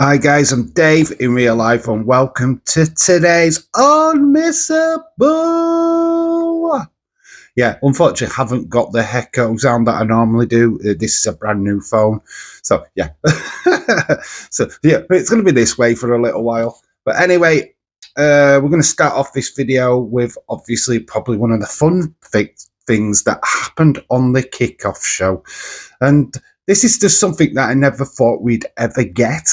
Hi guys, I'm Dave in real life and welcome to today's Unmissable. Yeah, unfortunately, I haven't got the echo sound that I normally do. This is a brand new phone. So, yeah. It's going to be this way for a little while. But anyway, we're going to start off this video with obviously probably one of the fun things that happened on the kickoff show. And this is just something that I never thought we'd ever get,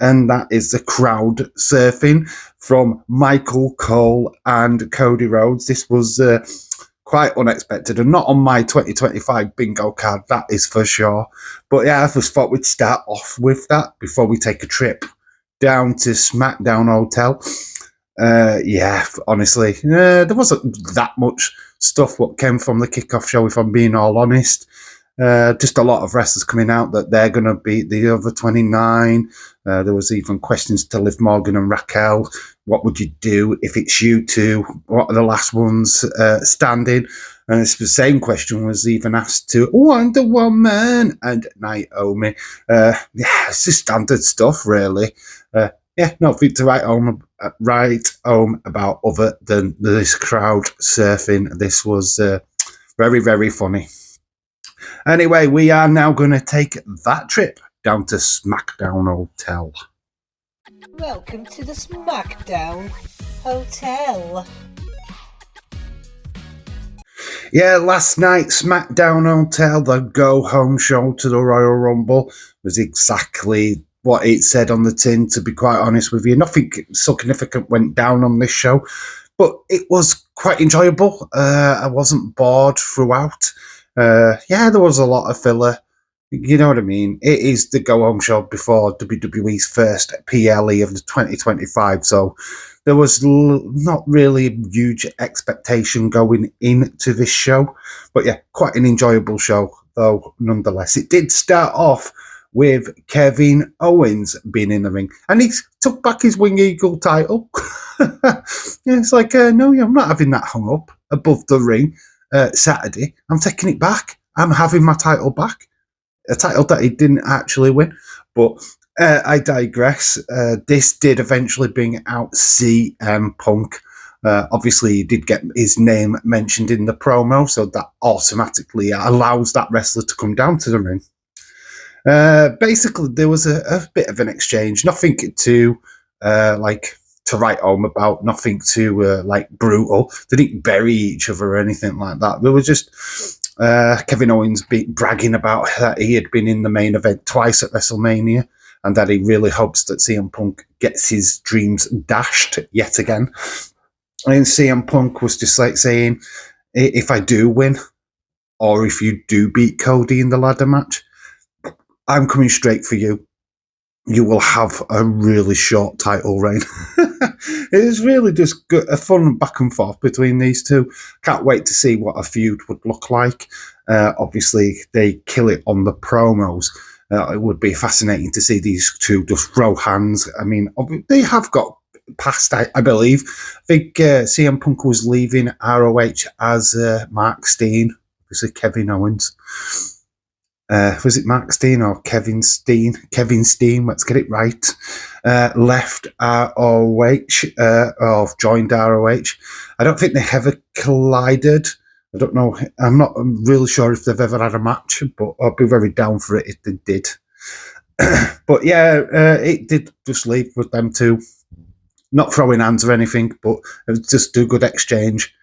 and that is the crowd surfing from Michael Cole and Cody Rhodes. This was quite unexpected and not on my 2025 bingo card, that is for sure. But yeah, I just thought we'd start off with that before we take a trip down to SmackDown Hotel. Honestly, there wasn't that much stuff what came from the kickoff show, if I'm being all honest. Just a lot of wrestlers coming out that they're going to beat the other 29. There was even questions to Liv Morgan and Raquel. What would you do if it's you two? What are the last ones standing? And it's the same question was even asked to Wonder Woman and Naomi. It's just standard stuff, really. Nothing to write home about other than this crowd surfing. This was very, very funny. Anyway, we are now going to take that trip down to SmackDown Hotel. Welcome to the SmackDown Hotel. Yeah, last night, SmackDown Hotel, the go-home show to the Royal Rumble, was exactly what it said on the tin, to be quite honest with you. Nothing significant went down on this show, but it was quite enjoyable. I wasn't bored throughout. There was a lot of filler. You know what I mean? It is the go-home show before WWE's first PLE of the 2025, so there was not really a huge expectation going into this show. But yeah, quite an enjoyable show, though, nonetheless. It did start off with Kevin Owens being in the ring, and he took back his Wing Eagle title. It's like, no, I'm not having that hung up above the ring. Saturday, I'm taking it back. I'm having my title back. A title that he didn't actually win. But I digress. This did eventually bring out CM Punk. Obviously, he did get his name mentioned in the promo, so that automatically allows that wrestler to come down to the ring. Basically, there was a bit of an exchange. Nothing to to write home about, nothing too brutal. They didn't bury each other or anything like that. There was just Kevin Owens bragging about that he had been in the main event twice at WrestleMania and that he really hopes that CM Punk gets his dreams dashed yet again. And CM Punk was just like saying, if I do win, or if you do beat Cody in the ladder match, I'm coming straight for you. You will have a really short title reign. It is really just good, a fun back and forth between these two. Can't wait to see what a feud would look like. Obviously, they kill it on the promos. It would be fascinating to see these two just throw hands. I mean, they have got past, I believe. I think CM Punk was leaving ROH as Mark Steen, obviously Kevin Owens. Was it Mark Steen or Kevin Steen? Kevin Steen, let's get it right. Left ROH, or joined ROH. I don't think they ever collided. I don't know. I'm not really sure if they've ever had a match, but I'd be very down for it if they did. But yeah, it did just leave with them two. Not throwing hands or anything, but just do good exchange.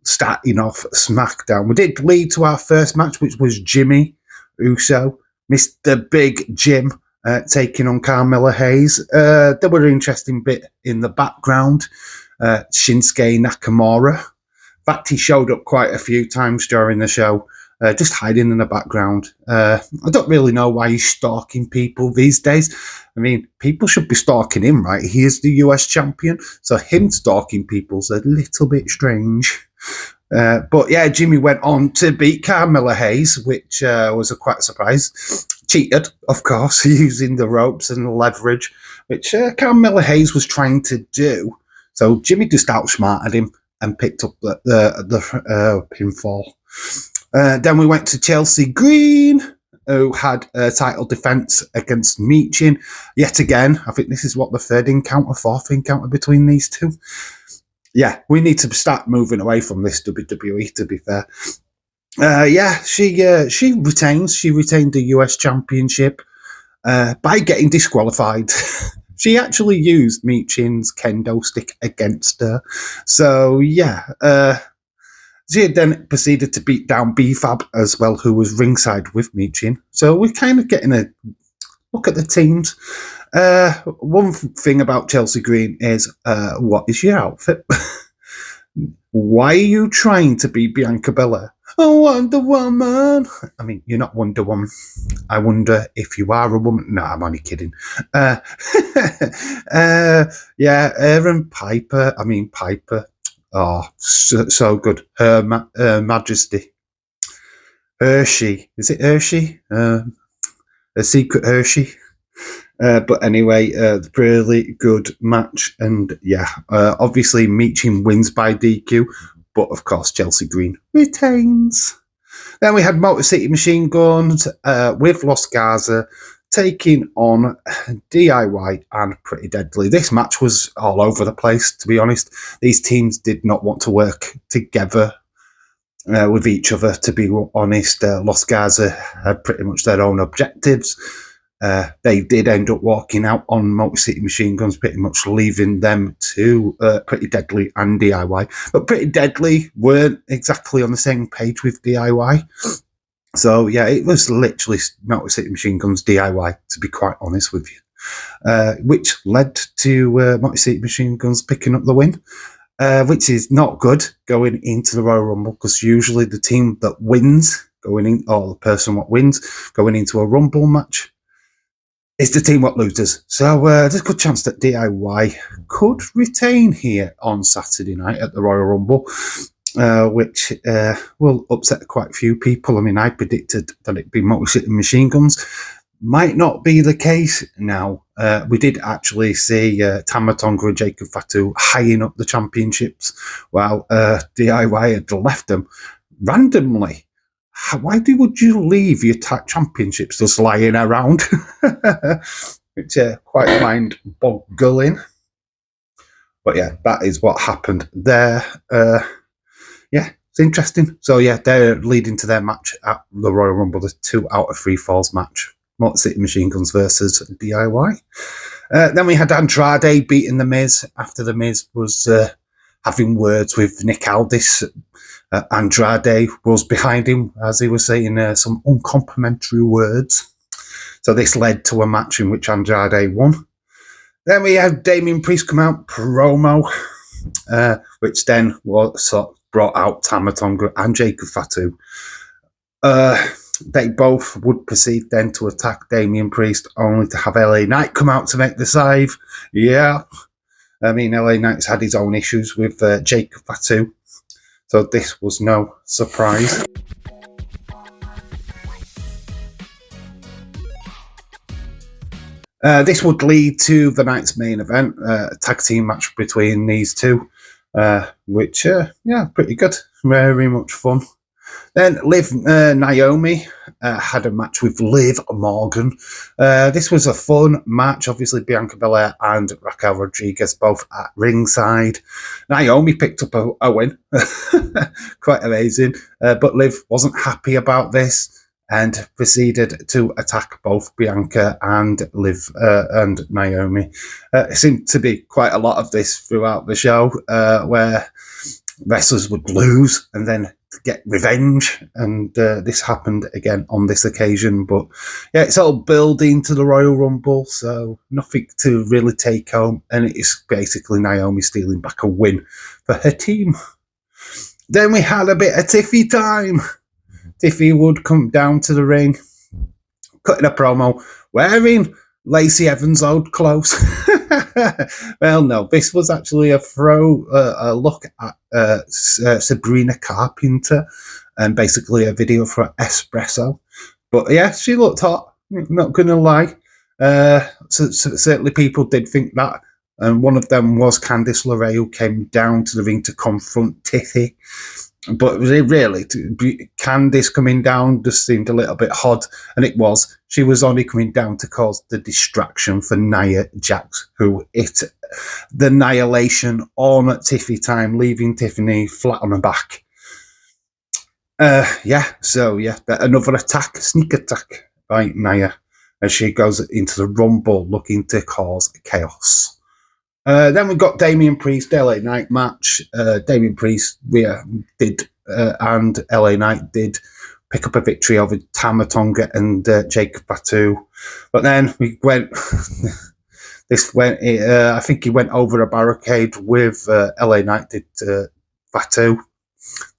Starting off SmackDown. We did lead to our first match, which was Jimmy Uso, Mr. Big Jim, taking on Carmella Hayes. There were an interesting bit in the background. Shinsuke Nakamura. In fact, he showed up quite a few times during the show, just hiding in the background. I don't really know why he's stalking people these days. I mean, people should be stalking him, right? He is the US champion, so him stalking people's a little bit strange. But yeah, Jimmy went on to beat Carmella Hayes, which was quite a surprise. Cheated, of course, using the ropes and leverage, which Carmella Hayes was trying to do. So Jimmy just outsmarted him and picked up the pinfall. Then we went to Chelsea Green who had a title defense against Michin. Yet again, I think this is what the fourth encounter between these two. Yeah, we need to start moving away from this WWE, to be fair. She retains. She retained the US Championship by getting disqualified. She actually used Michin's kendo stick against her. So, yeah. She then proceeded to beat down B-Fab as well, who was ringside with Michin. So we're kind of getting a look at the teams. One thing about Chelsea Green is, what is your outfit? Why are you trying to be Bianca Belair? Oh, Wonder Woman. I mean, you're not Wonder Woman. I wonder if you are a woman. No, I'm only kidding. Aaron Piper. Piper. Oh, so good. Her Majesty. Hershey. Is it Hershey? A secret Hershey. But anyway, really good match. And yeah, obviously Michin wins by DQ. But of course, Chelsea Green retains. Then we had Motor City Machine Guns with Los Garza taking on DIY and Pretty Deadly. This match was all over the place, to be honest. These teams did not want to work together with each other, to be honest. Los Garza had pretty much their own objectives. They did end up walking out on Motor City Machine Guns, pretty much leaving them to Pretty Deadly and DIY. But Pretty Deadly weren't exactly on the same page with DIY. So, yeah, it was literally Motor City Machine Guns DIY, to be quite honest with you, which led to Motor City Machine Guns picking up the win, which is not good going into the Royal Rumble, because usually the team that wins going in, or the person what wins going into a Rumble match, is the team what loses. So there's a good chance that DIY could retain here on Saturday night at the Royal Rumble, which will upset quite a few people. I mean, I predicted that it'd be Motor City Machine Guns. Might not be the case now. We did actually see Tama Tonga and Jacob Fatu eyeing up the championships while DIY had left them randomly. Why would you leave your tag championships just lying around? Which quite mind-boggling. But yeah, that is what happened there. Yeah, it's interesting. So yeah, they're leading to their match at the Royal Rumble, the 2 out of 3 falls match. Motor City Machine Guns versus DIY. Then we had Andrade beating The Miz after The Miz was having words with Nick Aldis. Andrade was behind him as he was saying some uncomplimentary words. So this led to a match in which Andrade won. Then we had Damien Priest come out, promo, which then brought out Tama Tonga and Jacob Fatu. They both would proceed then to attack Damien Priest, only to have LA Knight come out to make the save. Yeah. I mean, LA Knight's had his own issues with Jacob Fatu. So this was no surprise. This would lead to the night's main event, a tag team match between these two, which, pretty good. Very much fun. Then Liv Naomi had a match with Liv Morgan. This was a fun match. Obviously, Bianca Belair and Raquel Rodriguez both at ringside. Naomi picked up a win. Quite amazing. But Liv wasn't happy about this and proceeded to attack both Bianca and Liv and Naomi. It seemed to be quite a lot of this throughout the show, where wrestlers would lose and then get revenge, and this happened again on this occasion. But yeah, it's all building to the Royal Rumble, so nothing to really take home, and it's basically Naomi stealing back a win for her team. Then we had a bit of Tiffy time. Tiffy would come down to the ring, cutting a promo, wearing Lacey Evans' old clothes. Well, no, this was actually a look at Sabrina Carpenter, and basically a video for Espresso. But yeah, she looked hot, not going to lie. So certainly people did think that. And one of them was Candice LeRae, who came down to the ring to confront Tiffy. But really, Candice coming down just seemed a little bit odd, and it was. She was only coming down to cause the distraction for Nia Jax, who hit the annihilation on at Tiffy time, leaving Tiffany flat on her back. Another attack, sneak attack by Nia, as she goes into the Rumble looking to cause chaos. Then we got Damian Priest, LA Knight match. Damian Priest and LA Knight did pick up a victory over Tama Tonga and Jacob Fatu. But then we went... I think he went over a barricade with LA Knight did Fatu.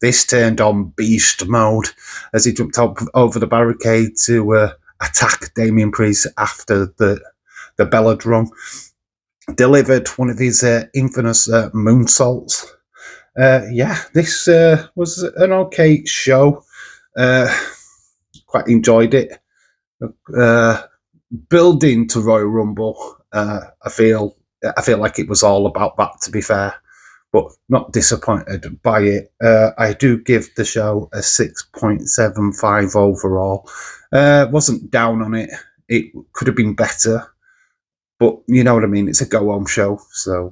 This turned on beast mode as he jumped up over the barricade to attack Damian Priest after the bell had rung. Delivered one of his infamous moonsaults. This was an okay show. Quite enjoyed it. Building to Royal Rumble, I feel like it was all about that, to be fair, but not disappointed by it. I do give the show a 6.75 overall. Wasn't down on it. It could have been better. But you know what I mean, it's a go-home show, so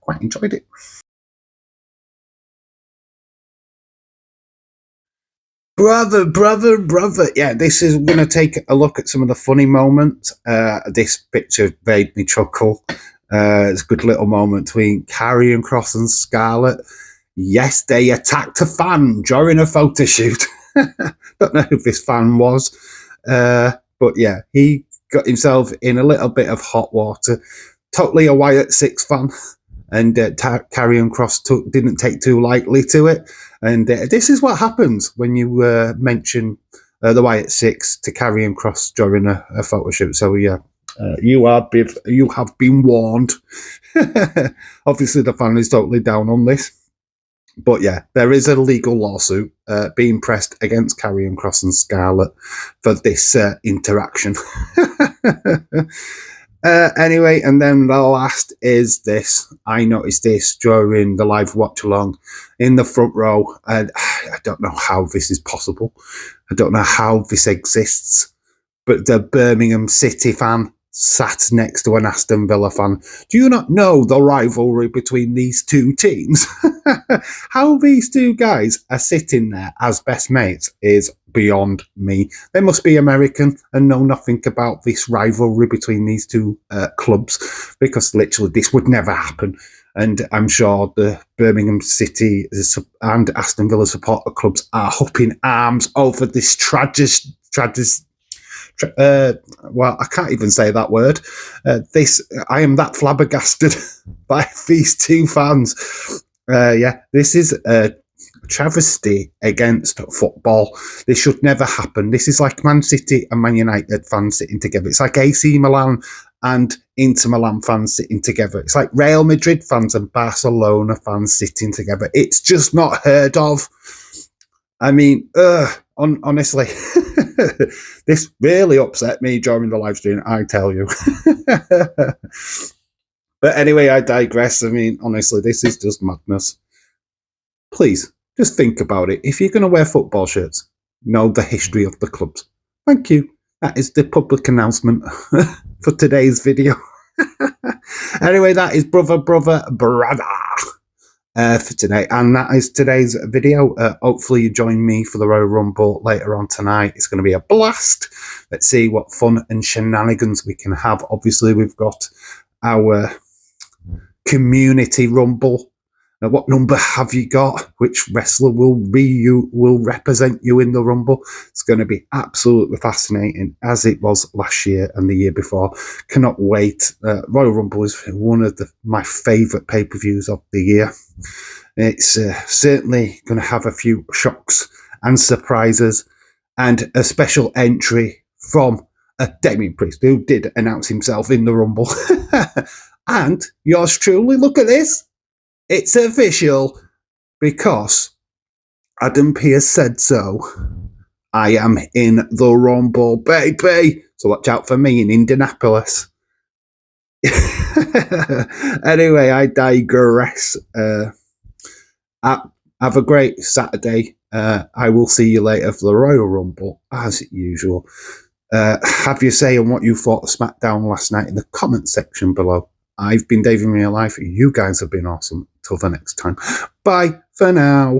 quite enjoyed it. Brother. Yeah, this is going to take a look at some of the funny moments. This picture made me chuckle. It's a good little moment between Karrion Kross and Scarlett. Yes, they attacked a fan during a photo shoot. Don't know who this fan was. But yeah, he got himself in a little bit of hot water. Totally a Wyatt Six fan. And Karrion Kross didn't take too lightly to it. And this is what happens when you mention the Wyatt Six to Karrion Kross during a photo shoot. So yeah, you have been warned. Obviously, the fan is totally down on this. But yeah, there is a legal lawsuit being pressed against Karrion Kross and Scarlett for this interaction. Anyway, and then the last is this. I noticed this during the live watch along in the front row, and I don't know how this is possible. I don't know how this exists, but the Birmingham City fan sat next to an Aston Villa fan. Do you not know the rivalry between these two teams? How these two guys are sitting there as best mates is beyond me. They must be American and know nothing about this rivalry between these two clubs, because literally this would never happen. And I'm sure the Birmingham City and Aston Villa supporter clubs are up in arms over this well, I can't even say that word. I am that flabbergasted by these two fans. This is a travesty against football. This should never happen. This is like Man City and Man United fans sitting together. It's like AC Milan and Inter Milan fans sitting together. It's like Real Madrid fans and Barcelona fans sitting together. It's just not heard of. I mean, honestly, this really upset me during the live stream, I tell you. But anyway, I digress. I mean, honestly, this is just madness. Please, just think about it. If you're going to wear football shirts, know the history of the clubs. Thank you. That is the public announcement for today's video. Anyway, that is brother for today, and that is today's video. Hopefully you join me for the Royal Rumble later on tonight. It's going to be a blast. Let's see what fun and shenanigans we can have. Obviously, we've got our community Rumble. What number have you got? Which wrestler will represent you in the Rumble? It's going to be absolutely fascinating, as it was last year and the year before. Cannot wait. Royal Rumble is one of my favourite pay-per-views of the year. It's certainly going to have a few shocks and surprises, and a special entry from Damian Priest, who did announce himself in the Rumble. And yours truly, look at this. It's official, because Adam Pearce said so. I am in the Rumble, baby. So watch out for me in Indianapolis. Anyway, I digress. Have a great Saturday. I will see you later for the Royal Rumble, as usual. Have your say on what you thought of SmackDown last night in the comment section below. I've been Dave in real life. You guys have been awesome. Till the next time. Bye for now.